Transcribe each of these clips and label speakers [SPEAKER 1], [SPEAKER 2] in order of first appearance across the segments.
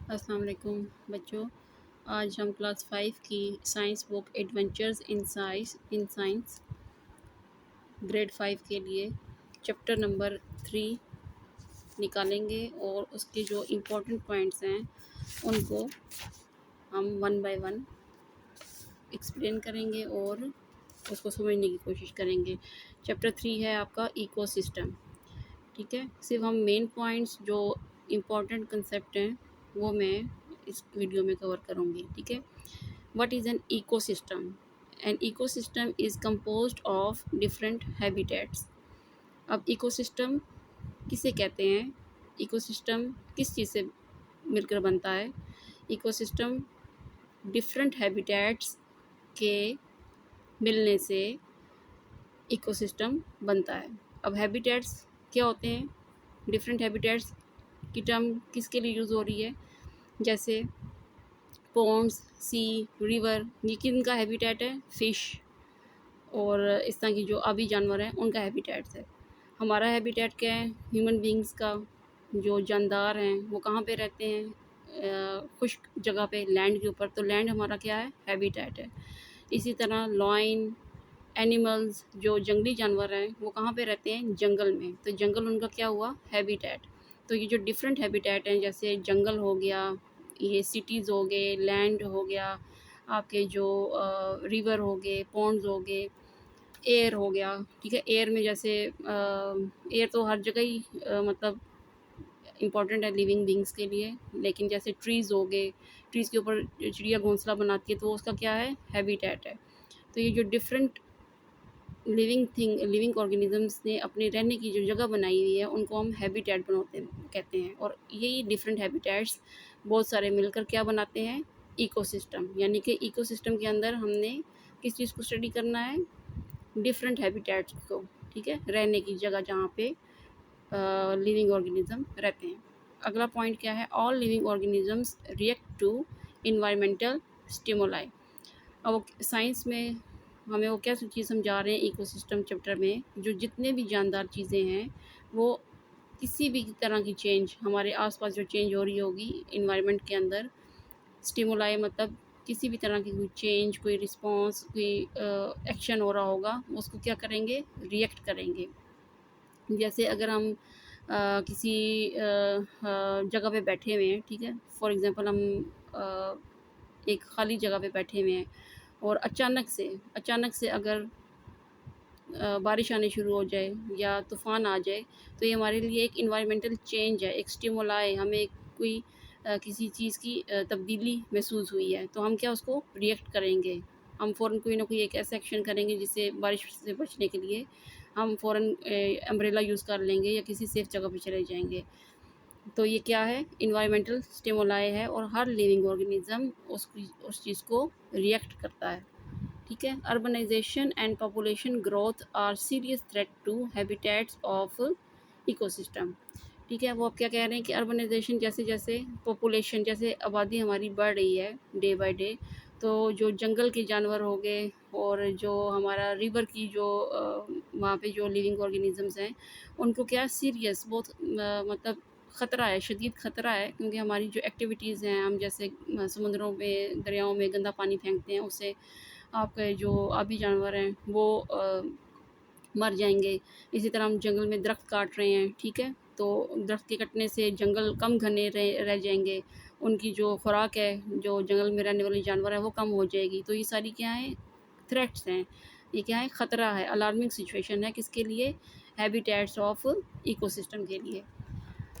[SPEAKER 1] अस्सलाम वालेकुम बच्चों। आज हम क्लास 5 की science book adventures in science grade 5 के लिए चैप्टर नंबर 3 निकालेंगे और उसके जो इम्पोर्टेंट पॉइंट्स हैं उनको हम वन बाय वन एक्सप्लेन करेंगे और उसको समझने की कोशिश करेंगे। चैप्टर 3 है आपका इकोसिस्टम। ठीक है, सिर्फ हम मेन पॉइंट्स जो इम्पोर्टेंट कंसेप्ट हैं वो मैं इस वीडियो में कवर करूँगी। ठीक है, what is an ecosystem? An ecosystem is composed of different habitats. अब इकोसिस्टम किसे कहते हैं? इकोसिस्टम किस चीज़ से मिलकर बनता है? इकोसिस्टम डिफरेंट हैबिटेट्स के मिलने से इकोसिस्टम बनता है। अब हैबिटेट्स क्या होते हैं? डिफरेंट हैबिटेट्स की टर्म किसके लिए यूज़ हो रही है? जैसे पॉन्ड्स, सी, रिवर, ये किन का हैबिटेट है? फ़िश और इस तरह की जो आबी जानवर हैं उनका हैबिटेट्स है। हमारा हैबिटेट क्या है? ह्यूमन बींग्स का जो जानदार हैं वो कहाँ पे रहते हैं? खुश्क जगह पे, लैंड के ऊपर। तो लैंड हमारा क्या है? हैबिटेट है। इसी तरह लॉयन, एनिमल्स जो जंगली जानवर हैं वो कहाँ पे रहते हैं? जंगल में। तो जंगल उनका क्या हुआ? हैबिटेट। तो ये जो डिफरेंट हैबिटेट हैं जैसे जंगल हो गया, ये सिटीज़ हो गए, लैंड हो गया, आपके जो रिवर हो गए, पॉन्ड्स हो गए, एयर हो गया। ठीक है, एयर में जैसे एयर तो हर जगह ही मतलब इम्पॉर्टेंट है लिविंग बींग्स के लिए, लेकिन जैसे ट्रीज़ हो गए, ट्रीज़ के ऊपर चिड़िया घोंसला बनाती है तो उसका क्या है? हैबिटेट है। तो ये जो डिफरेंट लिविंग ऑर्गेनिजम्स ने अपने रहने की जो जगह बनाई हुई है उनको हम हैबिटेट बनाते कहते हैं। और यही डिफरेंट हैबिटेट्स बहुत सारे मिलकर क्या बनाते हैं? इकोसिस्टम। यानी कि इकोसिस्टम के अंदर हमने किस चीज़ को स्टडी करना है? डिफरेंट हैबिटेट्स को। ठीक है, रहने की जगह जहाँ पे लिविंग ऑर्गेनिज्म रहते हैं। अगला पॉइंट क्या है? All living organisms react to environmental stimuli. अब साइंस में हमें वो क्या चीज़ समझा रहे हैं इकोसिस्टम चैप्टर में? जो जितने भी जानदार चीज़ें हैं वो किसी भी तरह की चेंज, हमारे आसपास जो चेंज हो रही होगी इन्वायरमेंट के अंदर, स्टिमुलाई मतलब किसी भी तरह की कोई चेंज, कोई रिस्पॉन्स, कोई एक्शन हो रहा होगा, उसको क्या करेंगे? रिएक्ट करेंगे। जैसे अगर हम किसी जगह पे बैठे हुए हैं, ठीक है, फॉर एग्ज़ाम्पल हम अ, एक खाली जगह पे बैठे हुए हैं और अचानक से अगर बारिश आनी शुरू हो जाए या तूफ़ान आ जाए, तो ये हमारे लिए एक इन्वायरमेंटल चेंज है, एक स्टिमुलाई, हमें कोई किसी चीज़ की तब्दीली महसूस हुई है, तो हम क्या उसको रिएक्ट करेंगे। हम फ़ौरन कोई ना कोई एक ऐसा एक्शन करेंगे जिससे बारिश से बचने के लिए हम फ़ौरन अम्ब्रेला यूज़ कर लेंगे या किसी सेफ़ जगह पे चले जाएँगे। तो ये क्या है? इन्वायरमेंटल स्टिमुलाई है और हर लिविंग ऑर्गेनिज़्म उस चीज़ को रिएक्ट करता है। ठीक है, urbanisation and population growth are serious threat to habitats of ecosystem. ठीक है, वो अब क्या कह रहे हैं कि अर्बनाइजेशन जैसे जैसे पॉपुलेशन, जैसे आबादी हमारी बढ़ रही है डे बाय डे, तो जो जंगल के जानवर हो गए और जो हमारा रिवर की जो वहाँ पे जो लिविंग ऑर्गेनिजम्स हैं उनको क्या सीरियस बहुत मतलब ख़तरा है, शदीद ख़तरा है, क्योंकि हमारी जो एक्टिविटीज़ हैं, हम जैसे समुद्रों में, दरियाओं में गंदा पानी फेंकते हैं, उससे आपके जो आबी जानवर हैं वो मर जाएँगे। इसी तरह हम जंगल में दरख्त काट रहे हैं, ठीक है? तो दरख्त के कटने से जंगल कम घने रह जाएँगे। उनकी जो खुराक है, जो जंगल में रहने वाले जानवर हैं, वो कम हो जाएगी। तो ये सारी क्या हैं? थ्रेट्स हैं। ये क्या है? ख़तरा है, अलार्मिंग सिचुएशन है किसके लिए? हैबिटेट्स ऑफ इकोसिस्टम के लिए।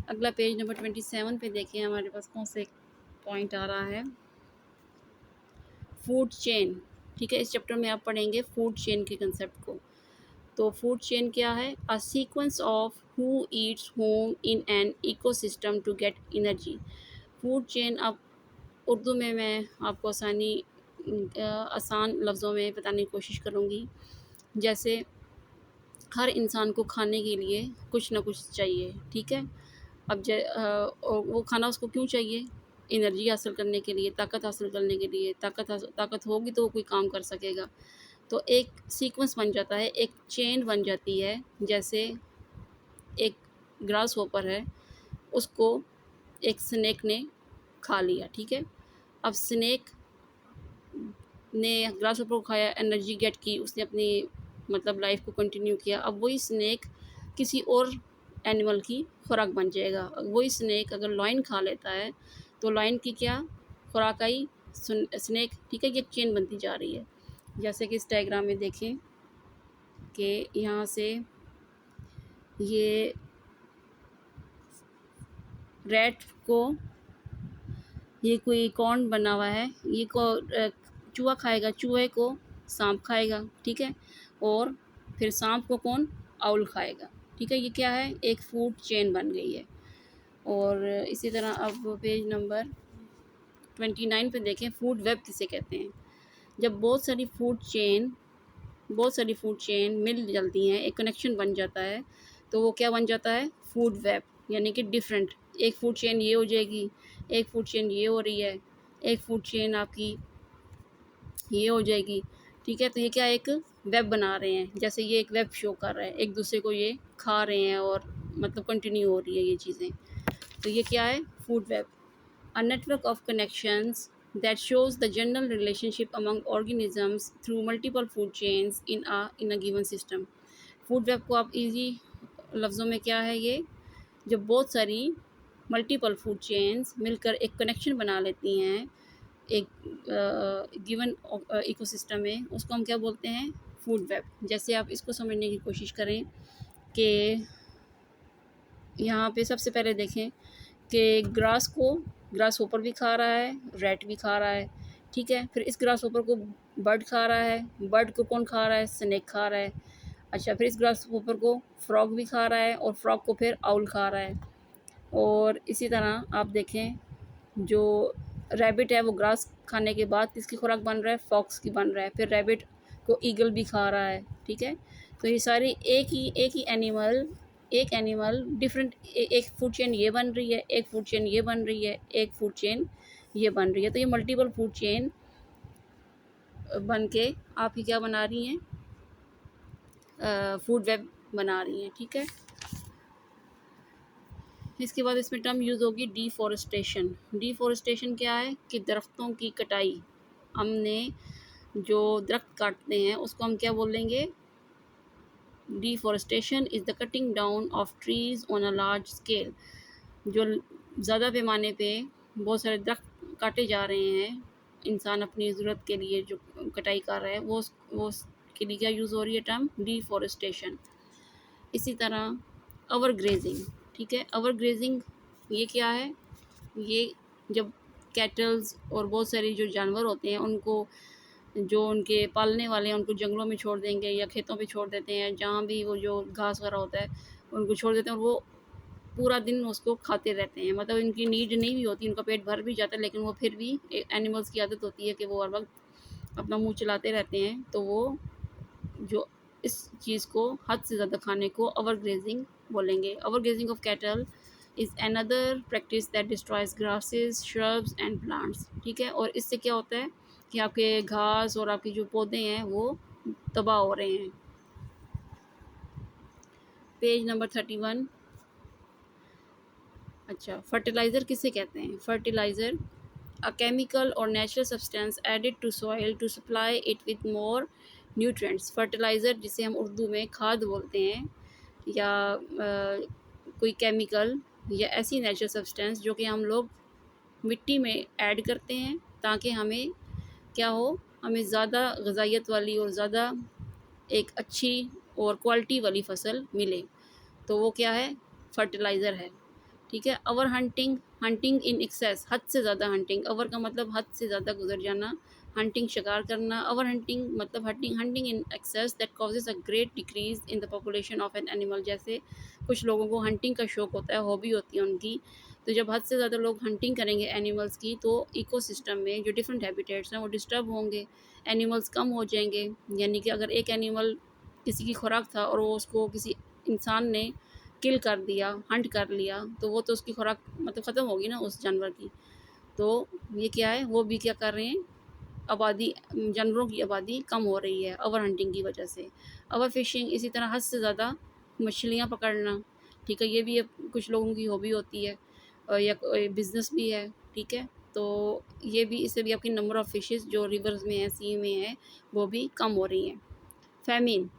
[SPEAKER 1] अगला पेज नंबर 27 पे देखिए हमारे पास कौन से पॉइंट आ रहा है? Food chain. ठीक है, इस चैप्टर में आप पढ़ेंगे फूड चेन के कंसेप्ट को। तो फूड चेन क्या है? A sequence of who eats whom in an ecosystem to get energy. Food chain, अब उर्दू में मैं आपको आसान लफ्ज़ों में बताने की कोशिश करूँगी। जैसे हर इंसान को खाने के लिए कुछ ना कुछ चाहिए, ठीक है? अब और वो खाना उसको क्यों चाहिए? एनर्जी हासिल करने के लिए, ताकत हासिल करने के लिए। ताकत होगी तो वो कोई काम कर सकेगा। तो एक सीक्वेंस बन जाता है, एक चेन बन जाती है। जैसे एक ग्रास हॉपर है, उसको एक स्नेक ने खा लिया, ठीक है। अब स्नेक ने ग्रास हॉपर को खाया, एनर्जी गेट की, उसने अपनी मतलब लाइफ को कंटिन्यू किया। अब वही स्नेक किसी और एनिमल की खुराक बन जाएगा। वही स्नेक अगर लॉयन खा लेता है तो लॉयन की क्या खुराक आई, स्नेक, ठीक है। ये चेन बनती जा रही है। जैसे कि इस डायग्राम में देखें कि यहाँ से ये रैट को ये कोई कौन बना हुआ है, ये को चूहा खाएगा, चूहे को सांप खाएगा, ठीक है। और फिर सांप को कौन, आउल खाएगा, ठीक है। ये क्या है, एक फूड चेन बन गई है। और इसी तरह अब पेज नंबर 29 पे देखें, फूड वेब किसे कहते हैं। जब बहुत सारी फूड चेन मिल जाती हैं, एक कनेक्शन बन जाता है, तो वो क्या बन जाता है, फूड वेब। यानी कि डिफरेंट, एक फूड चेन ये हो जाएगी, एक फूड चेन ये हो रही है, एक फूड चेन आपकी ये हो जाएगी, ठीक है। तो ये क्या एक वेब बना रहे हैं, जैसे ये एक वेब शो कर रहा है, एक दूसरे को ये खा रहे हैं और मतलब कंटिन्यू हो रही है ये चीज़ें। तो ये क्या है, food web. A network of connections that shows the general relationship among organisms through multiple food chains in a given system. Food web को आप इजी लफ्ज़ों में क्या है ये, जब बहुत सारी मल्टीपल फूड चेन्स मिलकर एक कनेक्शन बना लेती हैं एक गिवन इकोसिस्टम में, उसको हम क्या बोलते हैं, फूड वेब। जैसे आप इसको समझने की कोशिश करें कि यहाँ पे सबसे पहले देखें कि ग्रास होपर भी खा रहा है, रैट भी खा रहा है, ठीक है। फिर इस ग्रास होपर को बर्ड खा रहा है, बर्ड को कौन खा रहा है, स्नेक खा रहा है। अच्छा, फिर इस ग्रास होपर को फ्रॉग भी खा रहा है और फ्रॉग को फिर आउल खा रहा है। और इसी तरह आप देखें, जो रैबिट है वो ग्रास खाने के बाद किसकी खुराक बन रहा है, फॉक्स की बन रहा है। फिर रैबिट को ईगल भी खा रहा है, ठीक है। तो ये सारी एक एनिमल डिफरेंट, एक फूड चेन ये बन रही है, एक फूड चेन ये बन रही है, एक फूड चेन ये बन रही है। तो ये मल्टीपल फूड चेन बन के आपकी क्या बना रही हैं, फूड वेब बना रही हैं, ठीक है। इसके बाद इसमें टर्म यूज़ होगी डिफॉरेस्टेशन। डिफॉरेस्टेशन क्या है कि दरख्तों की कटाई। हमने जो दरख्त काटते हैं उसको हम क्या बोलेंगे, deforestation is the cutting down of trees on a large scale. जो ज़्यादा पैमाने पे बहुत सारे दरख्त काटे जा रहे हैं, इंसान अपनी ज़रूरत के लिए जो कटाई कर रहा है, वो के लिए क्या यूज़ हो रही है टर्म, डिफॉरेस्टेशन। इसी तरह ओवर ग्रेजिंग, ठीक है। ओवर ग्रेजिंग ये क्या है, ये जब कैटल्स और बहुत सारे जो जानवर होते हैं उनको, जो उनके पालने वाले हैं, उनको जंगलों में छोड़ देंगे या खेतों पे छोड़ देते हैं, जहाँ भी वो जो घास वगैरह होता है उनको छोड़ देते हैं, और वो पूरा दिन उसको खाते रहते हैं। मतलब इनकी नीड नहीं भी होती, उनका पेट भर भी जाता है, लेकिन वो फिर भी, एनिमल्स की आदत होती है कि वो हर वक्त अपना मुंह चलाते रहते हैं। तो वो जो इस चीज़ को हद से ज़्यादा खाने को ओवर ग्रेजिंग बोलेंगे। Over grazing of cattle is another practice that destroys grasses, shrubs and plants, ठीक है। और इससे क्या होता है कि आपके घास और आपके जो पौधे हैं वो तबाह हो रहे हैं। Page number 31। अच्छा, फर्टिलाइज़र किसे कहते हैं। फर्टिलाइज़र अ केमिकल और natural substance added to soil to supply it with more nutrients. Fertiliser जिसे हम उर्दू में खाद बोलते हैं, या कोई केमिकल या ऐसी नेचुरल सब्सटेंस जो कि हम लोग मिट्टी में ऐड करते हैं ताकि हमें क्या हो, हमें ज़्यादा ग़िज़ाइयत वाली और ज़्यादा एक अच्छी और क्वालिटी वाली फ़सल मिले। तो वो क्या है, फर्टिलाइज़र है, ठीक है। Over hunting, hunting in excess, हद से ज़्यादा हंटिंग। ओवर का मतलब हद से ज़्यादा गुजर जाना, हंटिंग शिकार करना। ओवर हंटिंग मतलब hunting in excess that causes a great decrease in the population of an animal. जैसे कुछ लोगों को हंटिंग का शौक़ होता है, हॉबी होती है उनकी, तो जब हद से ज़्यादा लोग हंटिंग करेंगे एनिमल्स की, तो इकोसिस्टम में जो डिफरेंट हैबिटेट्स हैं वो डिस्टर्ब होंगे, एनिमल्स कम हो जाएंगे। यानी कि अगर एक एनिमल किसी की खुराक था और वो उसको किसी इंसान ने किल कर दिया, हंट कर लिया, तो वो तो उसकी खुराक मतलब ख़त्म होगी ना उस जानवर की। तो ये क्या है, वो भी क्या कर रहे हैं, आबादी, जानवरों की आबादी कम हो रही है ओवर हंटिंग की वजह से। ओवर फिशिंग, इसी तरह हद से ज़्यादा मछलियाँ पकड़ना, ठीक है। ये भी कुछ लोगों की हॉबी होती है, या बिज़नेस भी है, ठीक है। तो ये भी, इससे भी आपकी नंबर ऑफ़ फ़िशेज़ जो रिवर्स में है, सी में है, वो भी कम हो रही हैं। फ़ैमीन,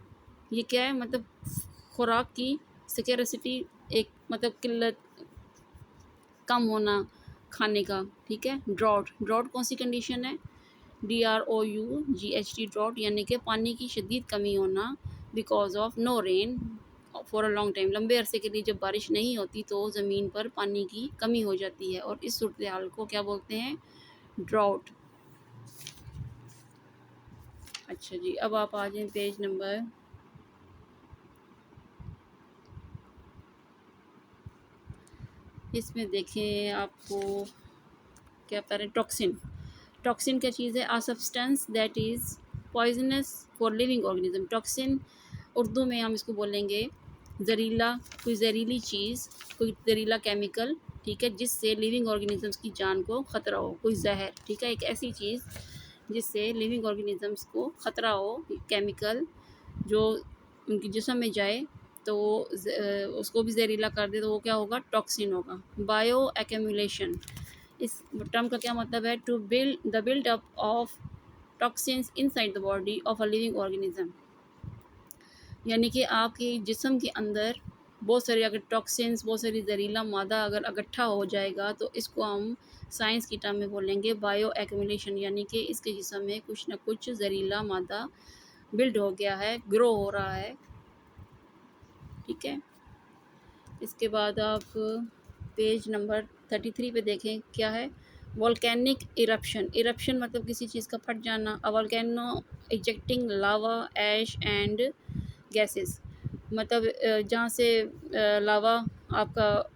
[SPEAKER 1] ये क्या है, मतलब खुराक की स्कैर्सिटी, एक मतलब किल्लत, कम होना खाने का, ठीक है। ड्रॉट, ड्रॉट कौन सी कंडीशन है, DROUGHT, ड्रॉट यानी कि पानी की शदीद कमी होना, because of no rain for a long time, लंबे अरसे के लिए जब बारिश नहीं होती तो ज़मीन पर पानी की कमी हो जाती है, और इस सूरत हाल को क्या बोलते हैं, ड्राउट। अच्छा जी, अब आप आ जाएं पेज नंबर, इसमें देखें आपको क्या बता रहे हैं, टॉक्सिन। टॉक्सिन क्या चीज़ है, a substance that is poisonous for living organism. Toxin Urdu में हम इसको बोलेंगे जहरीला, कोई जहरीली चीज़, कोई जहरीला केमिकल, ठीक है, जिससे लिविंग ऑर्गेनिजम्स की जान को ख़तरा हो, कोई जहर, ठीक है, एक ऐसी चीज़ जिससे लिविंग ऑर्गेनिजम्स को ख़तरा हो, केमिकल जो उनके जिस्म में जाए तो उसको भी जहरीला कर दे, तो वो क्या होगा, टॉक्सिन होगा। बायो एक्यूमुलेशन, इस टर्म का क्या मतलब है, to build the build up of toxins inside the body of a living organism, यानी कि आपके जिस्म के अंदर बहुत सारे अगर टॉक्सिन्स, बहुत सारी जहरीला मादा अगर इकट्ठा हो जाएगा तो इसको हम साइंस की टर्म में बोलेंगे बायो एक्यूमुलेशन, यानी कि इसके जिस्म में कुछ ना कुछ जहरीला मादा बिल्ड हो गया है, ग्रो हो रहा है, ठीक है। इसके बाद आप पेज नंबर 33 पे देखें क्या है, वोल्केनिक इरप्शन। इरप्शन मतलब किसी चीज़ का फट जाना, a volcano ejecting lava ash and gases, मतलब जहाँ से लावा आपका,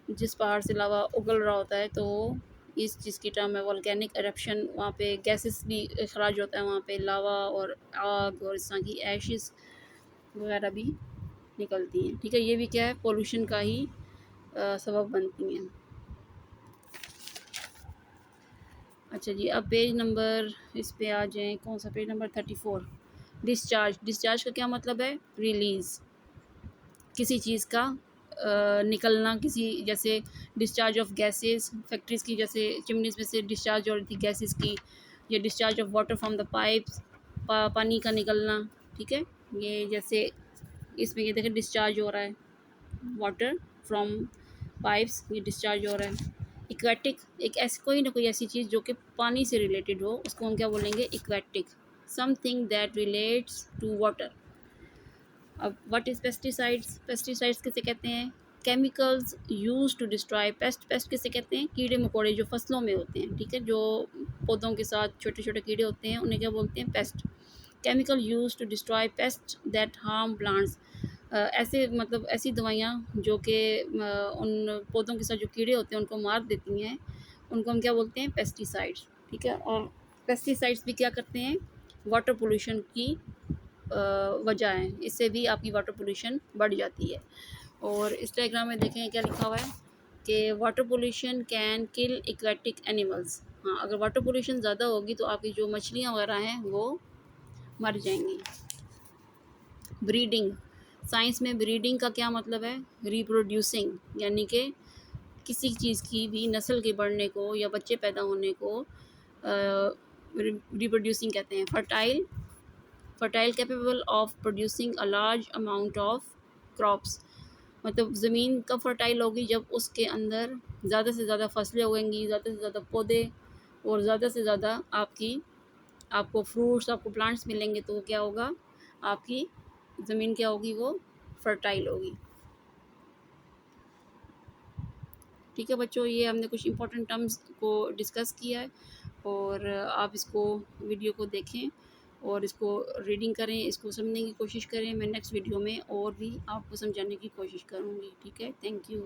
[SPEAKER 1] जिस पहाड़ से लावा उगल रहा होता है, तो इस चीज़ की टर्म है वोल्केनिक इरप्शन। वहाँ पे गैसेस भी अखराज होता है, वहाँ पे लावा और आग और इस तरह की ऐशेस वगैरह भी निकलती हैं, ठीक है। ये भी क्या है, पोल्यूशन का ही सबब बनती हैं। अच्छा जी, अब पेज नंबर, इस पे आ जाएँ, कौन सा पेज नंबर 34, डिस्चार्ज। डिस्चार्ज का क्या मतलब है, रिलीज़, किसी चीज़ का निकलना, किसी, जैसे डिस्चार्ज ऑफ गैसेस, फैक्ट्रीज़ की जैसे चिमनीज़ में से डिस्चार्ज हो रही थी गैसेस की, या discharge of water from the pipes, पानी का निकलना, ठीक है। ये जैसे इसमें ये देखें डिस्चार्ज हो रहा है, वाटर फ्रॉम पाइप्स, ये डिस्चार्ज हो रहा है। इक्वेटिक, एक ऐसी कोई ना कोई ऐसी चीज़ जो कि पानी से रिलेटेड हो, उसको हम क्या बोलेंगे, aquatic. Something that relates to water. अब व्हाट इज़ पेस्टिसाइड्स, पेस्टिसाइड्स किसे कहते हैं, chemicals use to destroy pest. Pest किसे कहते हैं, कीड़े मकोड़े जो फसलों में होते हैं, ठीक है, जो पौधों के साथ छोटे छोटे कीड़े होते हैं, उन्हें क्या बोलते हैं, pest. Chemical use to destroy pest that harm plants, ऐसे मतलब ऐसी दवाइयाँ जो कि उन पौधों के साथ जो कीड़े होते हैं उनको मार देती हैं, उनको हम क्या बोलते हैं, पेस्टिसाइड्स, ठीक है। और पेस्टिसाइड्स भी क्या करते हैं, वाटर पोल्यूशन की वजह है, इससे भी आपकी वाटर पोल्यूशन बढ़ जाती है। और इस डायग्राम में देखें क्या लिखा हुआ है कि water pollution can kill aquatic animals. हाँ, अगर वाटर पोल्यूशन ज़्यादा होगी तो आपकी जो मछलियाँ वगैरह हैं वो मर जाएंगी। ब्रीडिंग, साइंस में ब्रीडिंग का क्या मतलब है, रिप्रोड्यूसिंग, यानी कि किसी चीज़ की भी नस्ल के बढ़ने को या बच्चे पैदा होने को रिप्रोड्यूसिंग कहते हैं। Fertile, fertile capable of producing a large amount of crops, मतलब ज़मीन कब फर्टाइल होगी, जब उसके अंदर ज़्यादा से ज़्यादा फसलें उगेंगी, ज़्यादा से ज़्यादा पौधे और ज़्यादा से ज़्यादा आपको फ्रूट्स, आपको प्लांट्स मिलेंगे, तो क्या होगा, आपकी ज़मीन क्या होगी, वो फर्टाइल होगी, ठीक है बच्चों। ये हमने कुछ इंपॉर्टेंट टर्म्स को डिस्कस किया है, और आप इसको वीडियो को देखें और इसको रीडिंग करें, इसको समझने की कोशिश करें। मैं नेक्स्ट वीडियो में और भी आपको समझाने की कोशिश करूँगी, ठीक है। Thank you.